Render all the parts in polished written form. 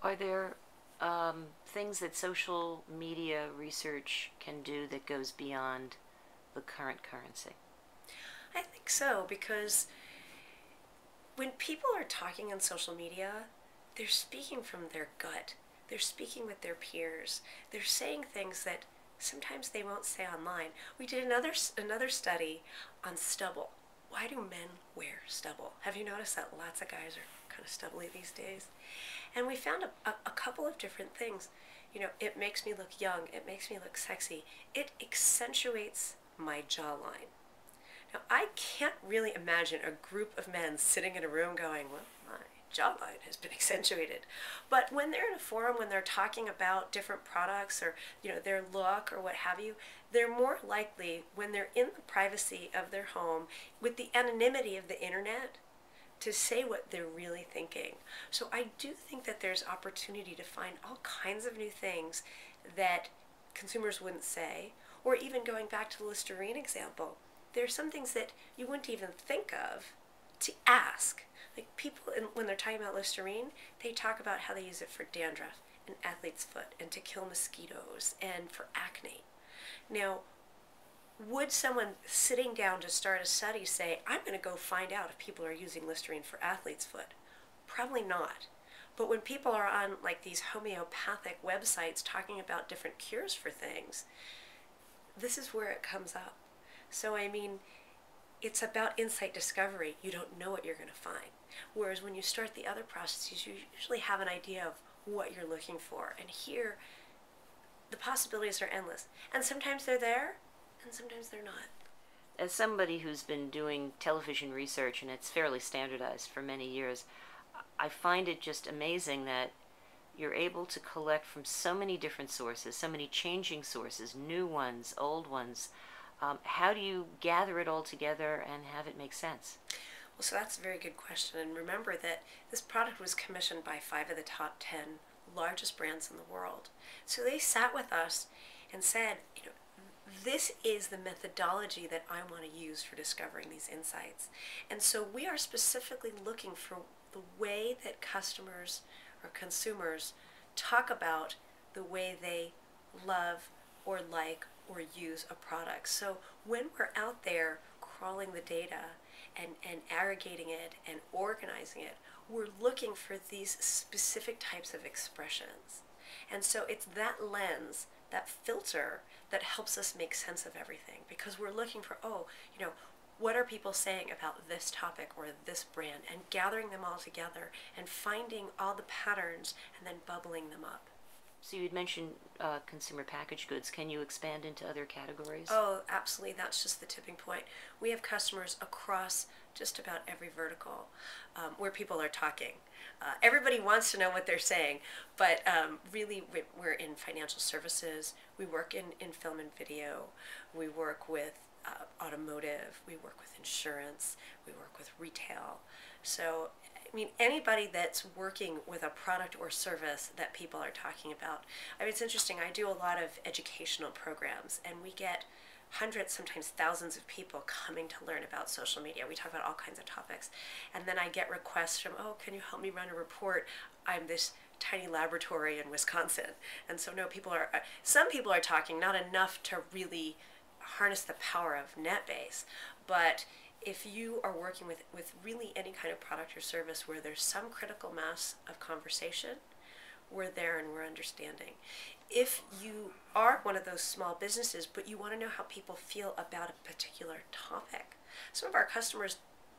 Are there things that social media research can do that goes beyond the current currency? I think so, because when people are talking on social media, they're speaking from their gut. They're speaking with their peers. They're saying things that sometimes they won't say online. We did another study on stubble. Why do men wear stubble? Have you noticed that lots of guys are kind of stubbly these days? And we found a couple of different things. You know, it makes me look young. It makes me look sexy. It accentuates my jawline. Now, I can't really imagine a group of men sitting in a room going, well, my jawline has been accentuated. But when they're in a forum, when they're talking about different products or, their look or what have you, they're more likely, when they're in the privacy of their home with the anonymity of the internet, to say what they're really thinking. So I do think that there's opportunity to find all kinds of new things that consumers wouldn't say, or even going back to the Listerine example, there's some things that you wouldn't even think of to ask. Like people, when they're talking about Listerine, they talk about how they use it for dandruff and athlete's foot and to kill mosquitoes and for acne. Now, would someone sitting down to start a study say, I'm going to go find out if people are using Listerine for athlete's foot? Probably not. But when people are on like these homeopathic websites talking about different cures for things, this is where it comes up. So, I mean, it's about insight discovery. You don't know what you're going to find. Whereas when you start the other processes, you usually have an idea of what you're looking for. And here, the possibilities are endless. And sometimes they're there, and sometimes they're not. As somebody who's been doing television research, and it's fairly standardized for many years, I find it just amazing that you're able to collect from so many different sources, so many changing sources, new ones, old ones. How do you gather it all together and have it make sense? Well, so that's a very good question. And remember that this product was commissioned by 5 of the top 10 largest brands in the world. So they sat with us and said, this is the methodology that I want to use for discovering these insights. And so we are specifically looking for the way that customers or consumers talk about the way they love or like or use a product. So when we're out there crawling the data and aggregating it and organizing it, we're looking for these specific types of expressions. And so it's that lens, that filter, that helps us make sense of everything, because we're looking for, what are people saying about this topic or this brand, and gathering them all together and finding all the patterns and then bubbling them up. So you had mentioned consumer packaged goods. Can you expand into other categories? Oh, absolutely. That's just the tipping point. We have customers across just about every vertical where people are talking. Everybody wants to know what they're saying, but really we're in financial services. We work in film and video. We work with automotive. We work with insurance. We work with retail. So I mean, anybody that's working with a product or service that people are talking about. I mean, it's interesting. I do a lot of educational programs, and we get hundreds, sometimes thousands of people coming to learn about social media. We talk about all kinds of topics. And then I get requests from, oh, can you help me run a report? I'm this tiny laboratory in Wisconsin. And so, no, some people are talking, not enough to really harness the power of NetBase, but if you are working with really any kind of product or service where there's some critical mass of conversation, we're there and we're understanding. If you are one of those small businesses, but you want to know how people feel about a particular topic, some of our customers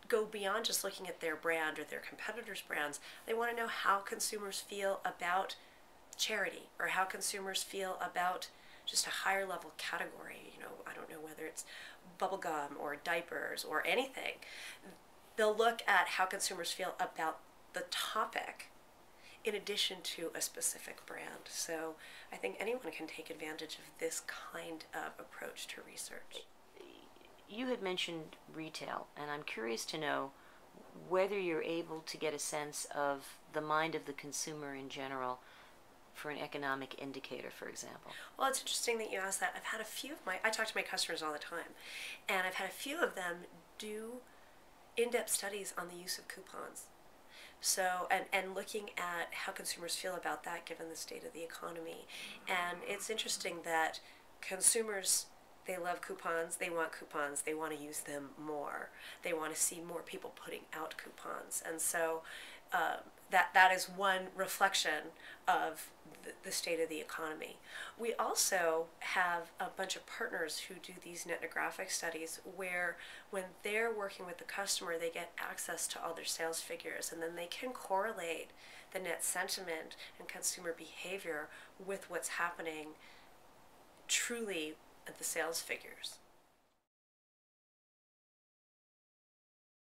go beyond just looking at their brand or their competitors' brands. They want to know how consumers feel about charity, or how consumers feel about just a higher level category. I don't know whether it's bubblegum or diapers or anything. They'll look at how consumers feel about the topic in addition to a specific brand. So I think anyone can take advantage of this kind of approach to research. You had mentioned retail, and I'm curious to know whether you're able to get a sense of the mind of the consumer in general for an economic indicator, for example. Well, it's interesting that you asked that. I talk to my customers all the time, and I've had a few of them do in-depth studies on the use of coupons. So, and looking at how consumers feel about that given the state of the economy. And it's interesting that consumers, they love coupons, they want to use them more. They want to see more people putting out coupons. And so that is one reflection of the state of the economy. We also have a bunch of partners who do these net ethnographic studies where when they're working with the customer, they get access to all their sales figures, and then they can correlate the net sentiment and consumer behavior with what's happening truly at the sales figures.